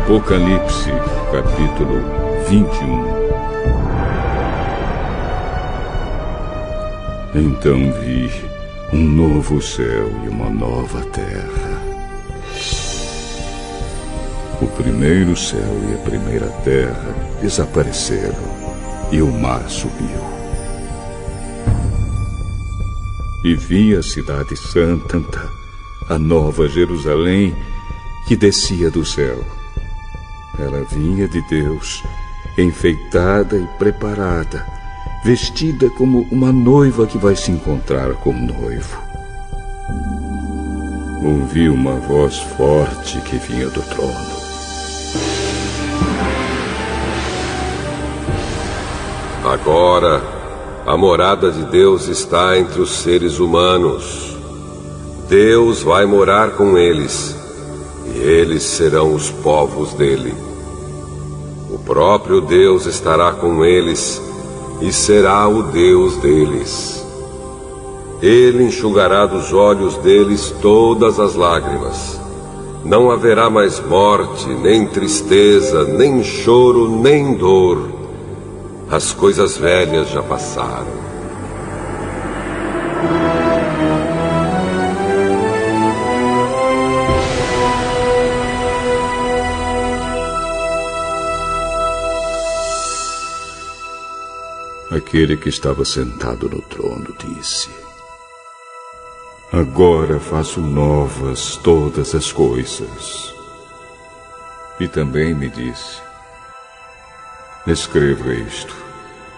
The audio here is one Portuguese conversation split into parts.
Apocalipse, capítulo 21. Então vi um novo céu e uma nova terra. O primeiro céu e a primeira terra desapareceram e o mar subiu. E vi a cidade santa, a nova Jerusalém, que descia do céu. Ela vinha de Deus, enfeitada e preparada, vestida como uma noiva que vai se encontrar com o noivo. Ouvi uma voz forte que vinha do trono. Agora, a morada de Deus está entre os seres humanos. Deus vai morar com eles, e eles serão os povos dele. O próprio Deus estará com eles, e será o Deus deles. Ele enxugará dos olhos deles todas as lágrimas. Não haverá mais morte, nem tristeza, nem choro, nem dor. As coisas velhas já passaram. Aquele que estava sentado no trono disse: Agora faço novas todas as coisas. E também me disse: Escreva isto,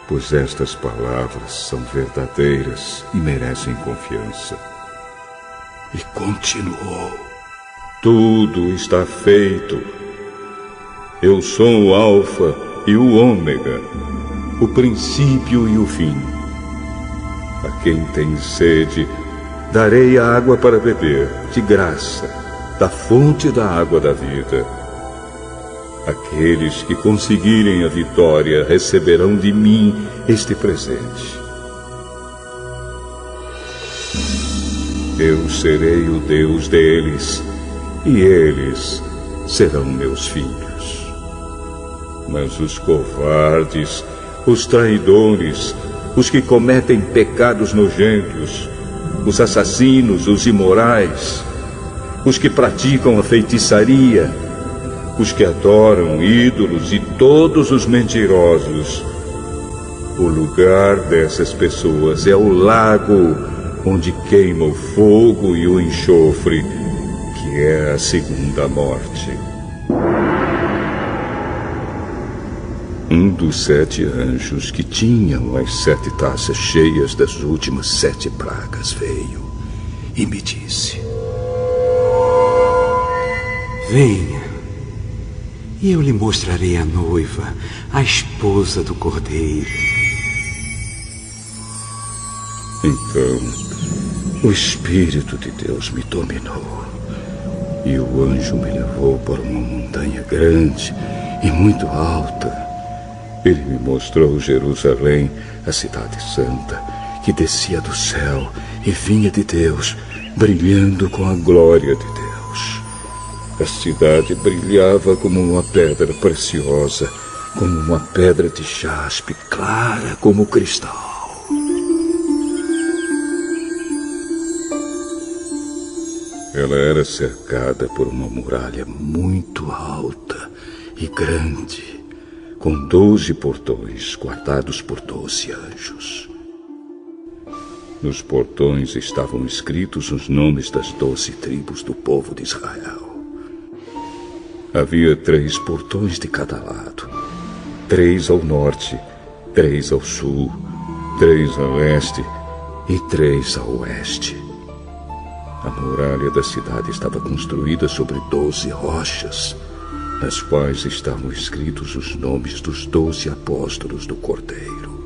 pois estas palavras são verdadeiras e merecem confiança. E continuou: Tudo está feito. Eu sou o Alfa e o Ômega, o princípio e o fim. A quem tem sede, darei a água para beber, de graça, da fonte da água da vida. Aqueles que conseguirem a vitória receberão de mim este presente. Eu serei o Deus deles, e eles serão meus filhos. Mas os covardes, os traidores, os que cometem pecados nojentos, os assassinos, os imorais, os que praticam a feitiçaria, os que adoram ídolos e todos os mentirosos. O lugar dessas pessoas é o lago onde queima o fogo e o enxofre, que é a segunda morte. Um dos 7 anjos que tinham as 7 taças cheias das últimas 7 pragas veio e me disse: Venha, e eu lhe mostrarei a noiva, a esposa do Cordeiro. Então, o Espírito de Deus me dominou, e o anjo me levou para uma montanha grande e muito alta. Ele me mostrou Jerusalém, a cidade santa, que descia do céu e vinha de Deus, brilhando com a glória de Deus. A cidade brilhava como uma pedra preciosa, como uma pedra de jaspe, clara como cristal. Ela era cercada por uma muralha muito alta e grande, com 12 portões guardados por 12 anjos. Nos portões estavam escritos os nomes das 12 tribos do povo de Israel. Havia 3 portões de cada lado, 3 ao norte, 3 ao sul, 3 a leste e 3 a oeste. A muralha da cidade estava construída sobre 12 rochas, nas quais estavam escritos os nomes dos 12 apóstolos do Cordeiro.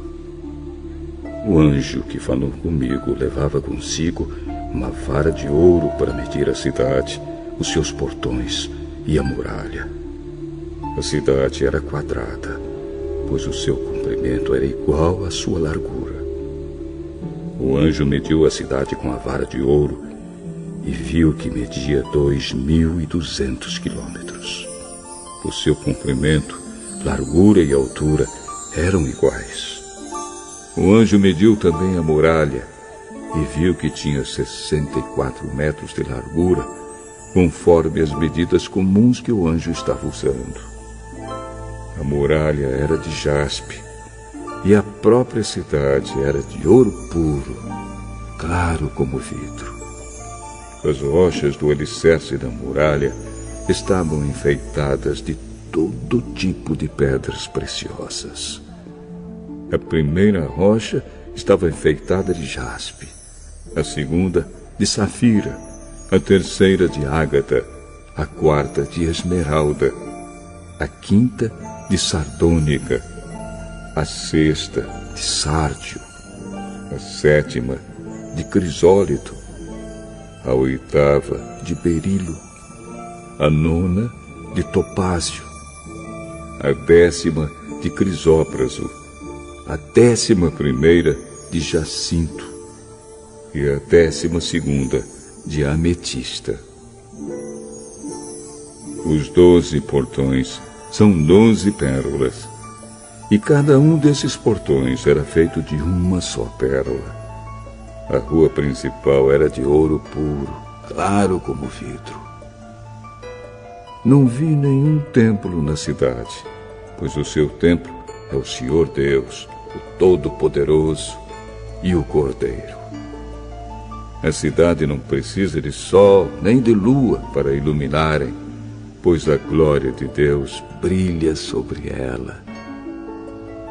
O anjo que falou comigo levava consigo uma vara de ouro para medir a cidade, os seus portões e a muralha. A cidade era quadrada, pois o seu comprimento era igual à sua largura. O anjo mediu a cidade com a vara de ouro e viu que media 2.200 quilômetros. O seu comprimento, largura e altura eram iguais. O anjo mediu também a muralha e viu que tinha 64 metros de largura, conforme as medidas comuns que o anjo estava usando. A muralha era de jaspe e a própria cidade era de ouro puro, claro como vidro. As rochas do alicerce da muralha estavam enfeitadas de todo tipo de pedras preciosas. A primeira rocha estava enfeitada de jaspe, a segunda de safira, a terceira de ágata, a quarta de esmeralda, a quinta de sardônica, a sexta de sárdio, a sétima de crisólito, a oitava de berilo, a nona de topázio, a 10ª de crisópraso, a 11ª de jacinto e a 12ª de ametista. Os 12 portões são 12 pérolas, e cada um desses portões era feito de uma só pérola. A rua principal era de ouro puro, claro como vidro. Não vi nenhum templo na cidade, pois o seu templo é o Senhor Deus, o Todo-Poderoso e o Cordeiro. A cidade não precisa de sol nem de lua para iluminarem, pois a glória de Deus brilha sobre ela.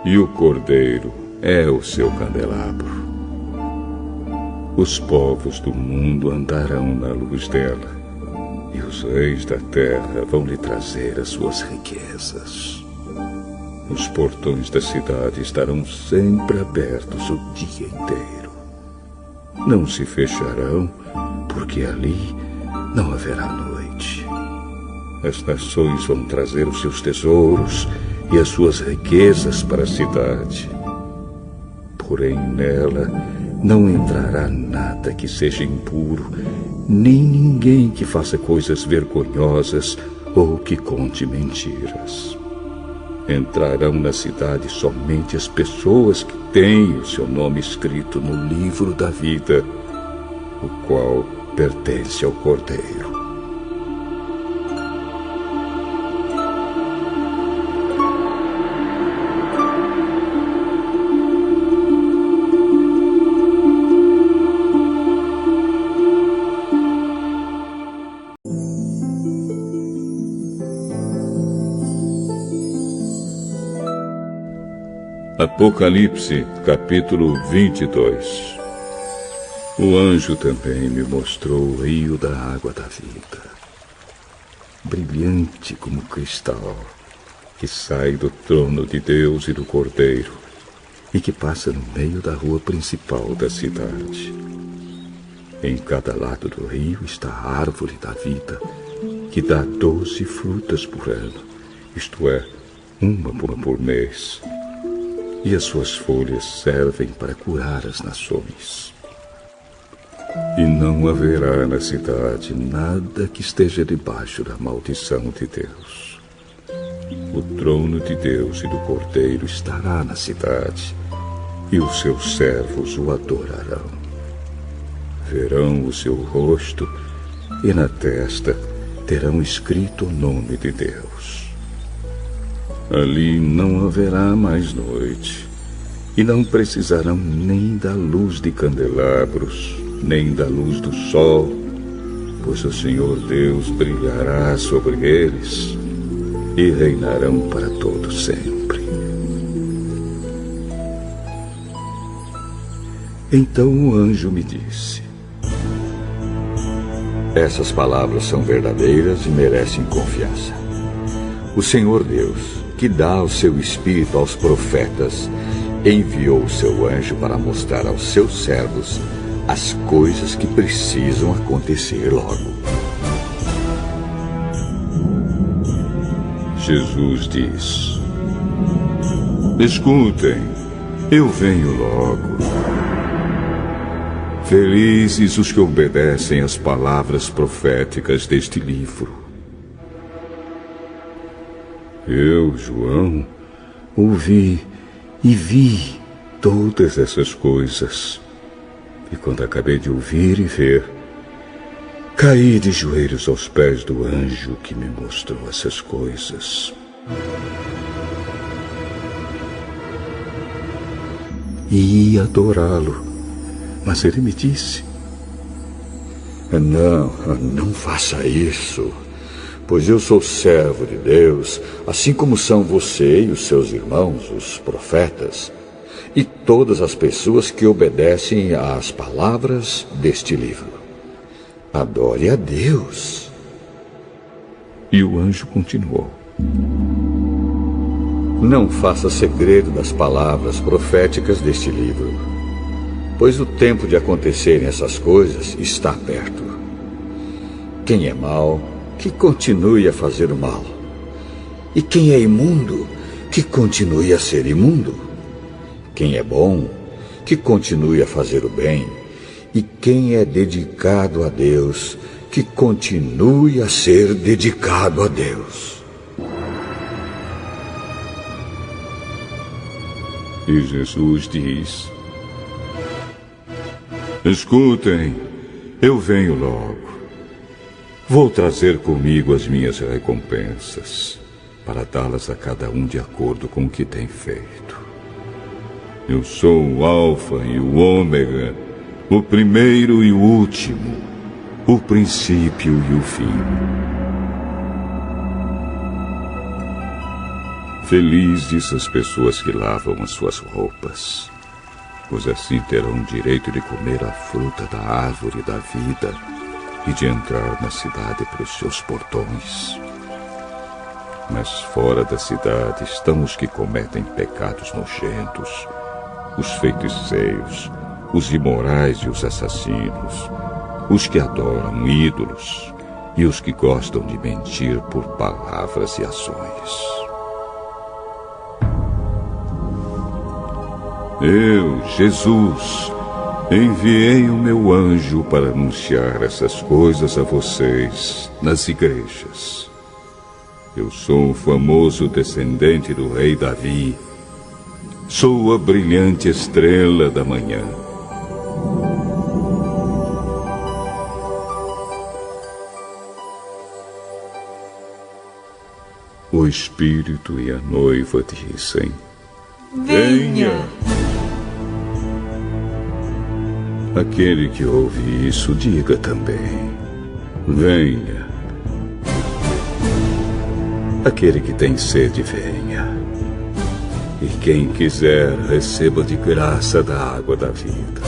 E o Cordeiro é o seu candelabro. Os povos do mundo andarão na luz dela, e os reis da terra vão lhe trazer as suas riquezas. Os portões da cidade estarão sempre abertos o dia inteiro. Não se fecharão, porque ali não haverá noite. As nações vão trazer os seus tesouros e as suas riquezas para a cidade. Porém, nela não entrará nada que seja impuro, nem ninguém que faça coisas vergonhosas ou que conte mentiras. Entrarão na cidade somente as pessoas que têm o seu nome escrito no livro da vida, o qual pertence ao Cordeiro. Apocalipse, capítulo 22. O anjo também me mostrou o rio da água da vida, brilhante como cristal, que sai do trono de Deus e do Cordeiro, e que passa no meio da rua principal da cidade. Em cada lado do rio está a árvore da vida, que dá 12 frutas por ano, isto é, uma por mês. E as suas folhas servem para curar as nações. E não haverá na cidade nada que esteja debaixo da maldição de Deus. O trono de Deus e do Cordeiro estará na cidade, e os seus servos o adorarão. Verão o seu rosto, e na testa terão escrito o nome de Deus. Ali não haverá mais noite, e não precisarão nem da luz de candelabros, nem da luz do sol, pois o Senhor Deus brilhará sobre eles, e reinarão para todo sempre. Então o anjo me disse: essas palavras são verdadeiras e merecem confiança. O Senhor Deus, que dá o seu Espírito aos profetas, enviou o seu anjo para mostrar aos seus servos as coisas que precisam acontecer logo. Jesus diz: escutem, eu venho logo. Felizes os que obedecem às palavras proféticas deste livro. Eu, João, ouvi e vi todas essas coisas. E quando acabei de ouvir e ver, caí de joelhos aos pés do anjo que me mostrou essas coisas. E ia adorá-lo, mas ele me disse: Não faça isso, pois eu sou servo de Deus, assim como são você e os seus irmãos, os profetas, e todas as pessoas que obedecem às palavras deste livro. Adore a Deus. E o anjo continuou: Não faça segredo das palavras proféticas deste livro, pois o tempo de acontecerem essas coisas está perto. Quem é mau, que continue a fazer o mal. E quem é imundo, que continue a ser imundo. Quem é bom, que continue a fazer o bem. E quem é dedicado a Deus, que continue a ser dedicado a Deus. E Jesus diz: Escutem, eu venho logo. Vou trazer comigo as minhas recompensas, para dá-las a cada um de acordo com o que tem feito. Eu sou o Alfa e o Ômega, o primeiro e o último, o princípio e o fim. Felizes as pessoas que lavam as suas roupas, pois assim terão direito de comer a fruta da árvore da vida e de entrar na cidade pelos seus portões. Mas fora da cidade estão os que cometem pecados nojentos, os feiticeiros, os imorais e os assassinos, os que adoram ídolos e os que gostam de mentir por palavras e ações. Eu, Jesus, enviei o meu anjo para anunciar essas coisas a vocês nas igrejas. Eu sou o famoso descendente do rei Davi. Sou a brilhante estrela da manhã. O Espírito e a noiva dizem: Venha! Aquele que ouve isso, diga também: Venha. Aquele que tem sede, venha. E quem quiser, receba de graça da água da vida.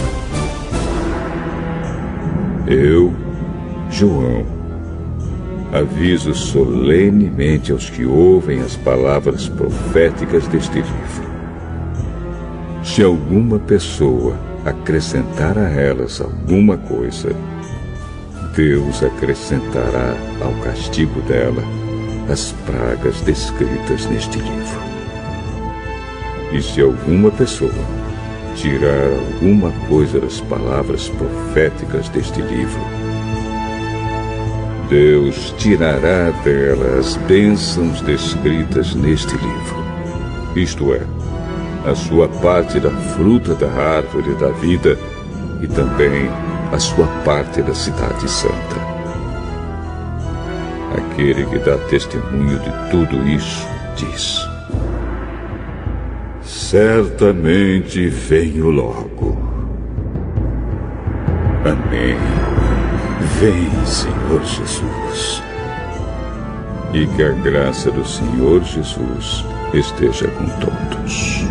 Eu, João, aviso solenemente aos que ouvem as palavras proféticas deste livro. Se alguma pessoa acrescentar a elas alguma coisa, Deus acrescentará ao castigo dela as pragas descritas neste livro. E se alguma pessoa tirar alguma coisa das palavras proféticas deste livro, Deus tirará dela as bênçãos descritas neste livro, isto é, a sua parte da fruta da árvore da vida e também a sua parte da cidade santa. Aquele que dá testemunho de tudo isso diz: certamente venho logo. Amém. Vem, Senhor Jesus. E que a graça do Senhor Jesus esteja com todos.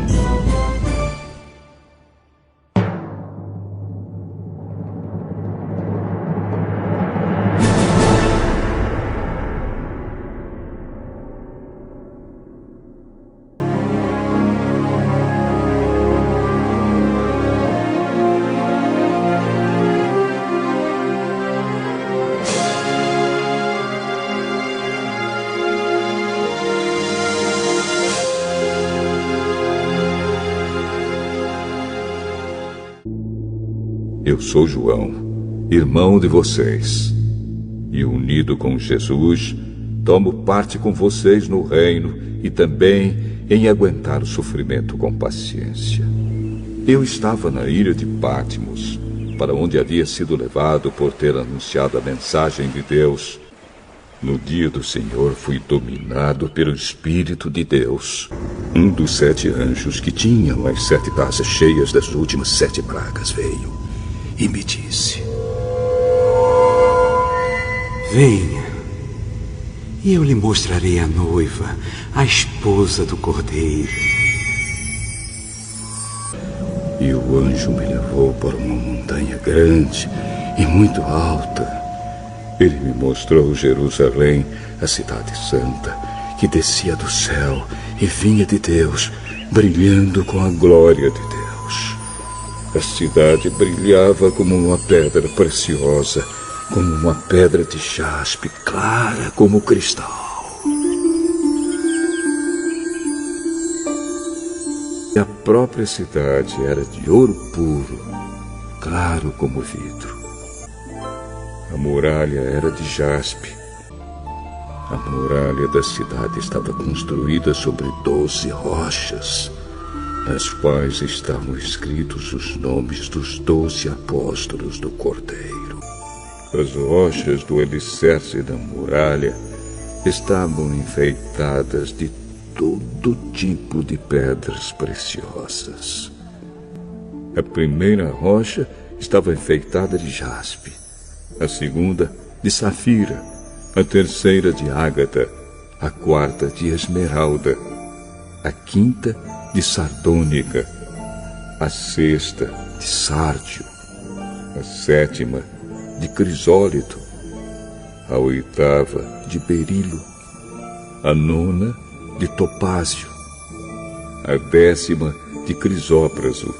Eu sou João, irmão de vocês, e unido com Jesus, tomo parte com vocês no reino e também em aguentar o sofrimento com paciência. Eu estava na ilha de Patmos, para onde havia sido levado por ter anunciado a mensagem de Deus. No dia do Senhor fui dominado pelo Espírito de Deus. Um dos 7 anjos que tinham as 7 taças cheias das últimas 7 pragas veio e me disse: venha, e eu lhe mostrarei a noiva, a esposa do Cordeiro. E o anjo me levou para uma montanha grande e muito alta. Ele me mostrou Jerusalém, a cidade santa, que descia do céu e vinha de Deus, brilhando com a glória de Deus. A cidade brilhava como uma pedra preciosa, como uma pedra de jaspe, clara como cristal. E a própria cidade era de ouro puro, claro como vidro. A muralha era de jaspe. A muralha da cidade estava construída sobre 12 rochas, nas quais estavam escritos os nomes dos 12 apóstolos do Cordeiro. As rochas do alicerce da muralha estavam enfeitadas de todo tipo de pedras preciosas. A primeira rocha estava enfeitada de jaspe, a segunda de safira, a terceira de ágata, a quarta de esmeralda, a quinta de sardônica, a sexta de sárdio, a sétima de crisólito, a oitava de berilo, a nona de topázio, a 10ª de crisópraso,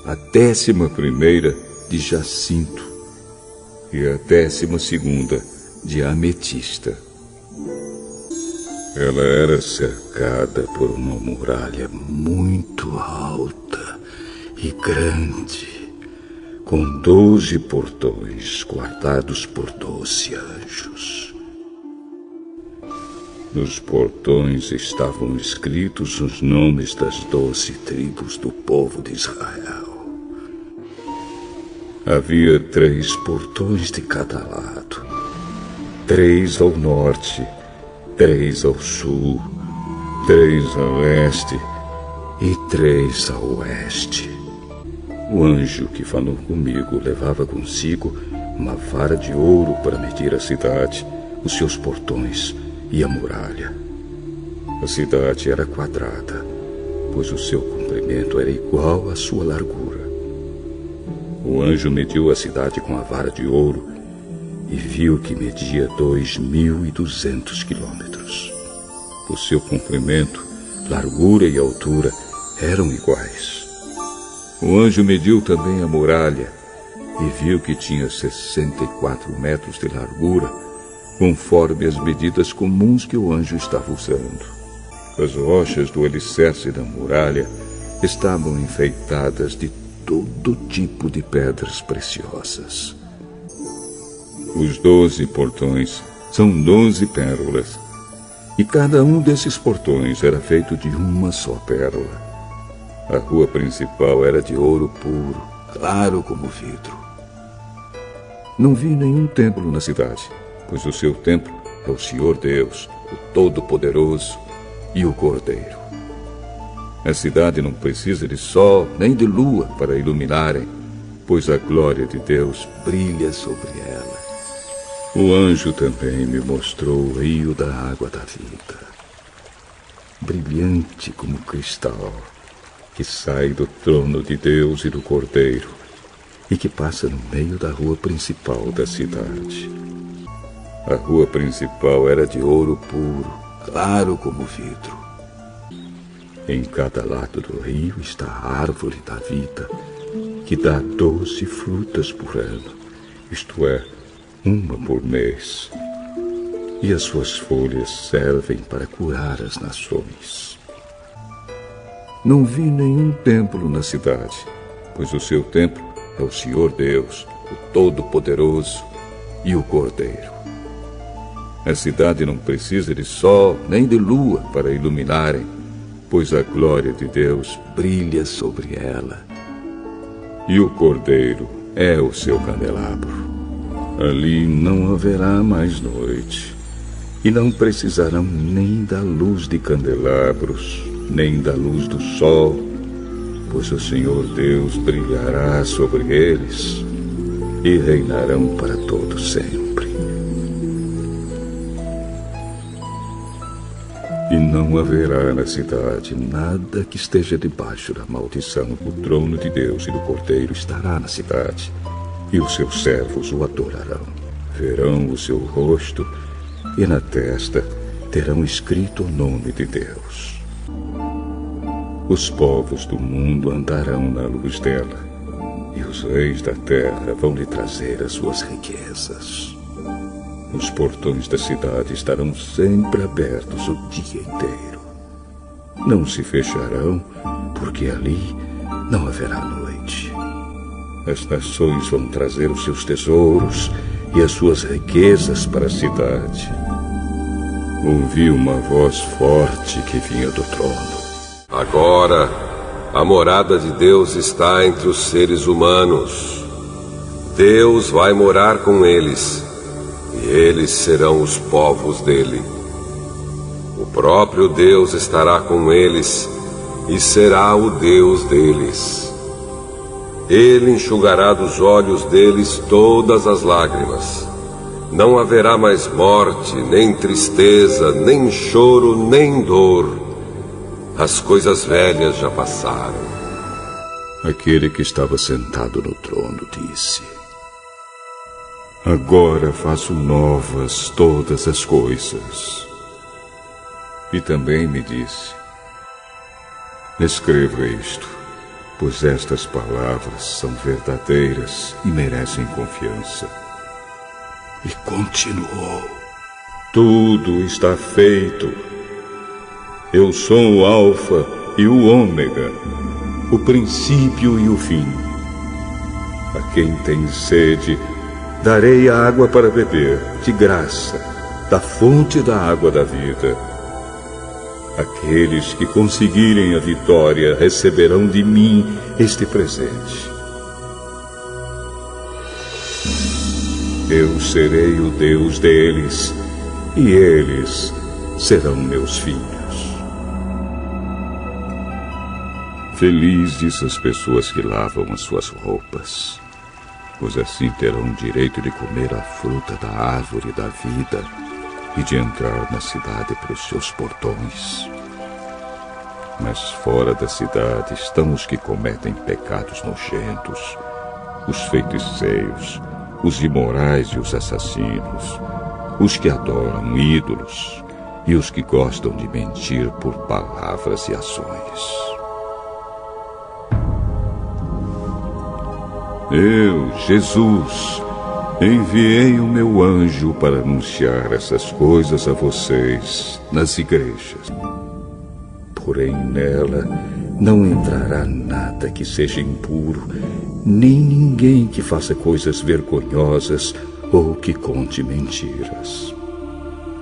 a 11ª de jacinto e a 12ª de ametista. Ela era cercada por uma muralha muito alta e grande, com 12 portões guardados por 12 anjos. Nos portões estavam escritos os nomes das 12 tribos do povo de Israel. Havia 3 portões de cada lado, 3 ao norte, 3 ao sul, 3 a leste e 3 a oeste. O anjo que falou comigo levava consigo uma vara de ouro para medir a cidade, os seus portões e a muralha. A cidade era quadrada, pois o seu comprimento era igual à sua largura. O anjo mediu a cidade com a vara de ouro e viu que media 2.200 quilômetros. O seu comprimento, largura e altura eram iguais. O anjo mediu também a muralha e viu que tinha 64 metros de largura, conforme as medidas comuns que o anjo estava usando. As rochas do alicerce da muralha estavam enfeitadas de todo tipo de pedras preciosas. Os 12 portões são 12 pérolas, e cada um desses portões era feito de uma só pérola. A rua principal era de ouro puro, claro como vidro. Não vi nenhum templo na cidade, pois o seu templo é o Senhor Deus, o Todo-Poderoso e o Cordeiro. A cidade não precisa de sol nem de lua para iluminarem, pois a glória de Deus brilha sobre ela. O anjo também me mostrou o rio da água da vida, brilhante como cristal, que sai do trono de Deus e do Cordeiro e que passa no meio da rua principal da cidade. A rua principal era de ouro puro, claro como vidro. Em cada lado do rio está a árvore da vida, que dá 12 frutas por ano, isto é, uma por mês. E as suas folhas servem para curar as nações. Não vi nenhum templo na cidade, pois o seu templo é o Senhor Deus, o Todo-Poderoso e o Cordeiro. A cidade não precisa de sol nem de lua para iluminarem, pois a glória de Deus brilha sobre ela. E o Cordeiro é o seu candelabro. Ali não haverá mais noite, e não precisarão nem da luz de candelabros, nem da luz do sol, pois o Senhor Deus brilhará sobre eles e reinarão para todo sempre. E não haverá na cidade nada que esteja debaixo da maldição. O trono de Deus e do Cordeiro estará na cidade, e os seus servos o adorarão. Verão o seu rosto, e na testa terão escrito o nome de Deus. Os povos do mundo andarão na luz dela, e os reis da terra vão lhe trazer as suas riquezas. Os portões da cidade estarão sempre abertos o dia inteiro. Não se fecharão, porque ali não haverá noite. As nações vão trazer os seus tesouros e as suas riquezas para a cidade. Ouvi uma voz forte que vinha do trono. Agora, a morada de Deus está entre os seres humanos. Deus vai morar com eles, e eles serão os povos dele. O próprio Deus estará com eles e será o Deus deles. Ele enxugará dos olhos deles todas as lágrimas. Não haverá mais morte, nem tristeza, nem choro, nem dor. As coisas velhas já passaram. Aquele que estava sentado no trono disse: Agora faço novas todas as coisas. E também me disse: Escreva isto, pois estas palavras são verdadeiras e merecem confiança. E continuou: Tudo está feito. Eu sou o Alfa e o Ômega, o princípio e o fim. A quem tem sede, darei a água para beber, de graça, da fonte da água da vida. Aqueles que conseguirem a vitória receberão de mim este presente. Eu serei o Deus deles, e eles serão meus filhos. Felizes as pessoas que lavam as suas roupas, pois assim terão direito de comer a fruta da árvore da vida e de entrar na cidade pelos seus portões. Mas fora da cidade estão os que cometem pecados nojentos, os feiticeiros, os imorais e os assassinos, os que adoram ídolos e os que gostam de mentir por palavras e ações. Eu, Jesus, enviei o meu anjo para anunciar essas coisas a vocês nas igrejas. Porém, nela não entrará nada que seja impuro, nem ninguém que faça coisas vergonhosas ou que conte mentiras.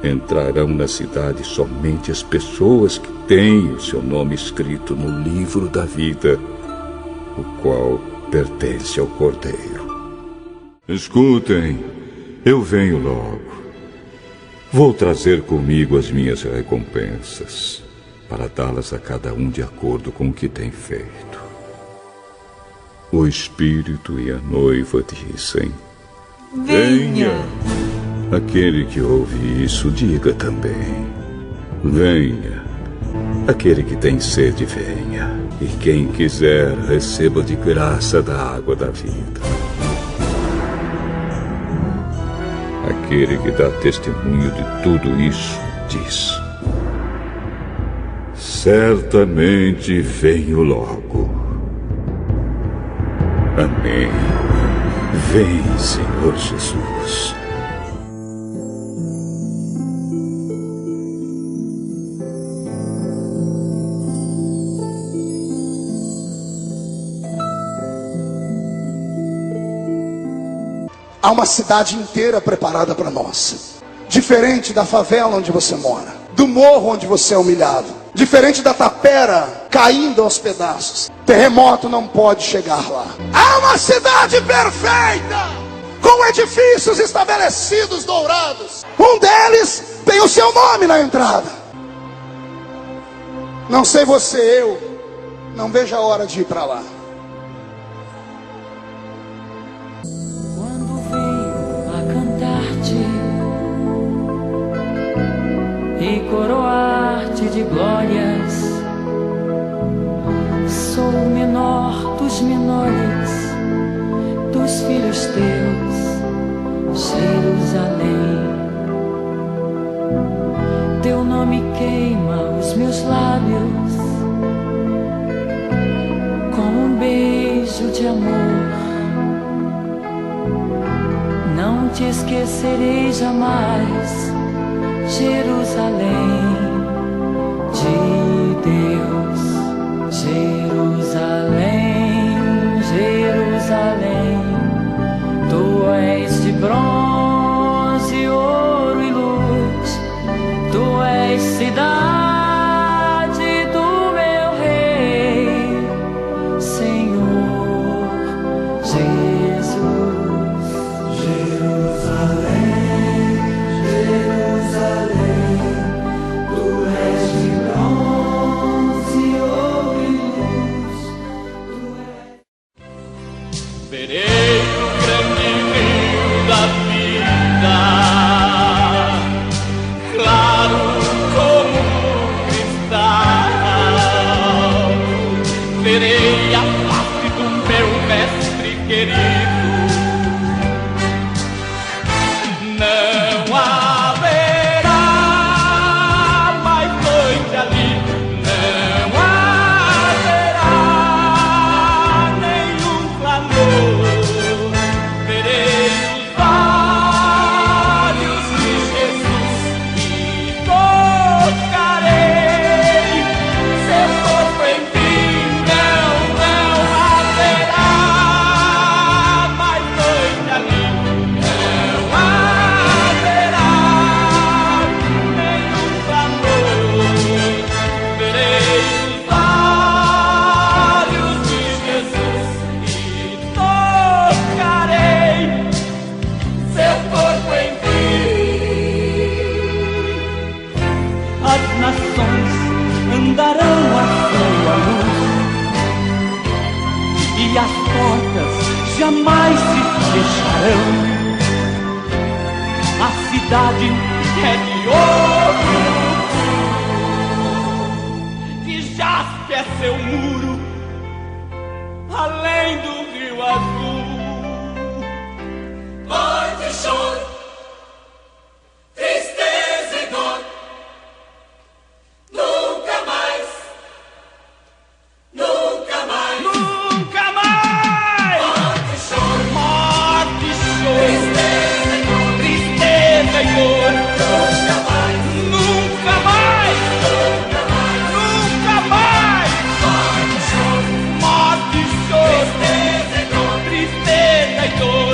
Entrarão na cidade somente as pessoas que têm o seu nome escrito no livro da vida, o qual pertence ao Cordeiro. Escutem, eu venho logo. Vou trazer comigo as minhas recompensas, para dá-las a cada um de acordo com o que tem feito. O Espírito e a noiva dizem: Venha! Aquele que ouve isso, diga também: Venha! Aquele que tem sede, venha. E quem quiser, receba de graça da água da vida. Aquele que dá testemunho de tudo isso, diz: Certamente venho logo. Amém. Vem, Senhor Jesus. Há uma cidade inteira preparada para nós. Diferente da favela onde você mora, do morro onde você é humilhado, diferente da tapera caindo aos pedaços, terremoto não pode chegar lá. Há uma cidade perfeita, com edifícios estabelecidos dourados. Um deles tem o seu nome na entrada. Não sei você, eu não vejo a hora de ir para lá. Quando venho a cantar-te e coroar-te de glórias, sou o menor dos menores, dos filhos teus, Jerusalém. Teu nome queima os meus lábios com um beijo de amor. Não te esquecerei jamais, Jerusalém de Deus. Jerusalém, Jerusalém, tu és de bronze, ouro e luz. Tu és cidade do meu rei, Senhor Jesus. Jerusalém, Jerusalém, tu és de bronze, ouro e luz. Tu és... Verei o grande rio da vida, claro como cristal. Verei a face do meu mestre querido. Não haverá mais noite ali, não haverá nenhum clamor. Verei os olhos de Jesus e tocarei seu corpo em mim. Não haverá mais noite ali, não haverá nenhum clamor. Verei os olhos de Jesus e tocarei seu corpo em mim. As nações andarão à sua luz e as portas jamais se fecharão. A cidade é de ouro, que jaspe é seu muro, além do rio azul. Morte e choro, tristeza e dor, nunca mais, nunca mais, nunca mais. Morte e choro, tristeza e dor, tristeza e dor, nunca mais, nunca mais, nunca mais, nunca mais. Morte e choro, tristeza e dor, tristeza e dor.